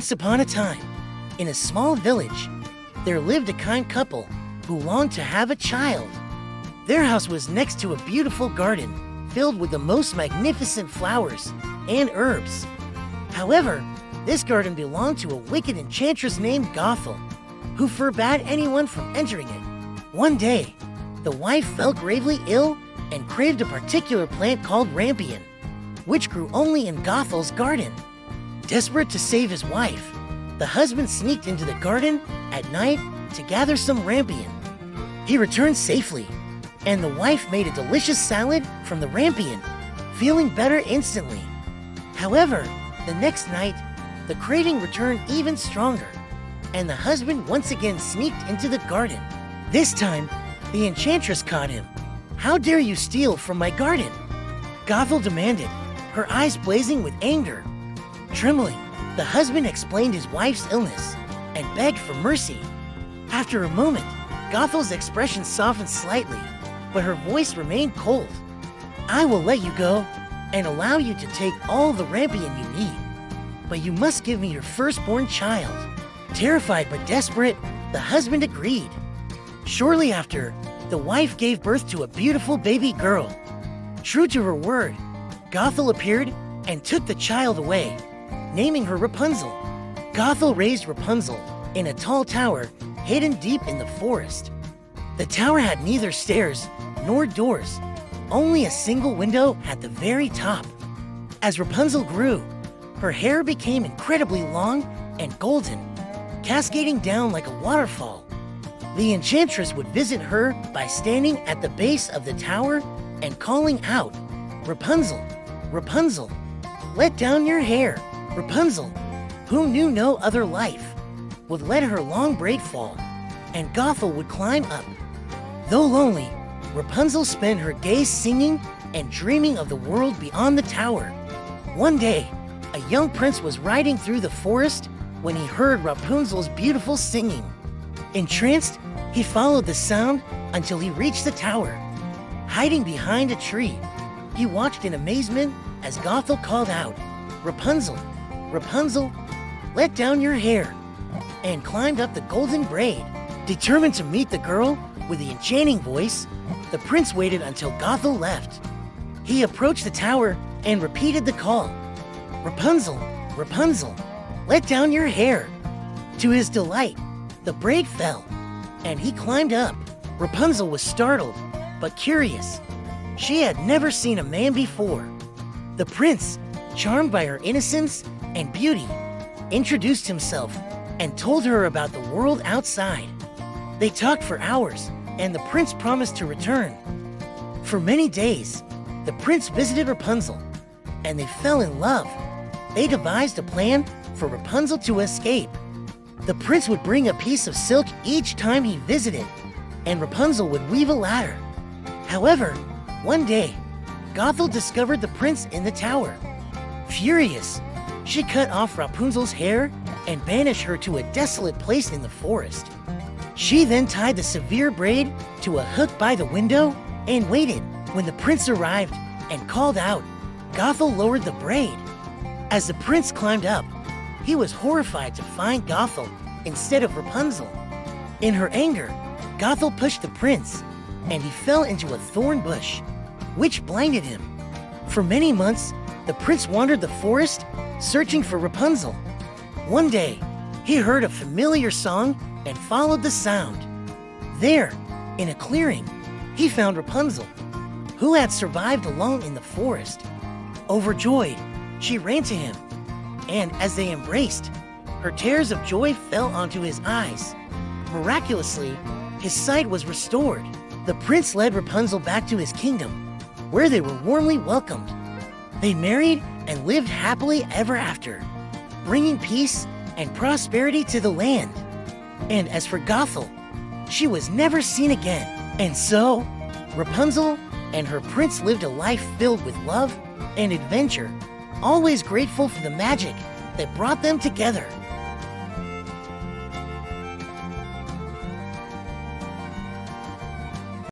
Once upon a time, in a small village, there lived a kind couple who longed to have a child. Their house was next to a beautiful garden filled with the most magnificent flowers and herbs. However, this garden belonged to a wicked enchantress named Gothel, who forbade anyone from entering it. One day, the wife fell gravely ill and craved a particular plant called rampion, which grew only in Gothel's garden. Desperate to save his wife, the husband sneaked into the garden at night to gather some rampion. He returned safely, and the wife made a delicious salad from the rampion, feeling better instantly. However, the next night, the craving returned even stronger, and the husband once again sneaked into the garden. This time, the enchantress caught him. "How dare you steal from my garden?" Gothel demanded, her eyes blazing with anger. Trembling, the husband explained his wife's illness and begged for mercy. After a moment, Gothel's expression softened slightly, but her voice remained cold. "I will let you go and allow you to take all the rampion you need, but you must give me your firstborn child." Terrified but desperate, the husband agreed. Shortly after, the wife gave birth to a beautiful baby girl. True to her word, Gothel appeared and took the child away, naming her Rapunzel. Gothel raised Rapunzel in a tall tower hidden deep in the forest. The tower had neither stairs nor doors, only a single window at the very top. As Rapunzel grew, her hair became incredibly long and golden, cascading down like a waterfall. The enchantress would visit her by standing at the base of the tower and calling out, "Rapunzel, Rapunzel, let down your hair." Rapunzel, who knew no other life, would let her long braid fall, and Gothel would climb up. Though lonely, Rapunzel spent her days singing and dreaming of the world beyond the tower. One day, a young prince was riding through the forest when he heard Rapunzel's beautiful singing. Entranced, he followed the sound until he reached the tower. Hiding behind a tree, he watched in amazement as Gothel called out, "Rapunzel, Rapunzel, let down your hair," and climbed up the golden braid. Determined to meet the girl with the enchanting voice, the prince waited until Gothel left. He approached the tower and repeated the call, "Rapunzel, Rapunzel, let down your hair." To his delight, the braid fell, and he climbed up. Rapunzel was startled, but curious. She had never seen a man before. The prince, charmed by her innocence and beauty, introduced himself and told her about the world outside. They talked for hours, and the prince promised to return. For many days, the prince visited Rapunzel, and they fell in love. They devised a plan for Rapunzel to escape. The prince would bring a piece of silk each time he visited, and Rapunzel would weave a ladder. However, one day, Gothel discovered the prince in the tower. Furious, she cut off Rapunzel's hair and banished her to a desolate place in the forest. She then tied the severe braid to a hook by the window and waited. When the prince arrived and called out, Gothel lowered the braid. As the prince climbed up, he was horrified to find Gothel instead of Rapunzel. In her anger, Gothel pushed the prince, and he fell into a thorn bush, which blinded him. For many months, the prince wandered the forest, searching for Rapunzel. One day, he heard a familiar song and followed the sound. There, in a clearing, he found Rapunzel, who had survived alone in the forest. Overjoyed, she ran to him, and as they embraced, her tears of joy fell onto his eyes. Miraculously, his sight was restored. The prince led Rapunzel back to his kingdom, where they were warmly welcomed. They married and lived happily ever after, bringing peace and prosperity to the land. And as for Gothel, she was never seen again. And so, Rapunzel and her prince lived a life filled with love and adventure, always grateful for the magic that brought them together.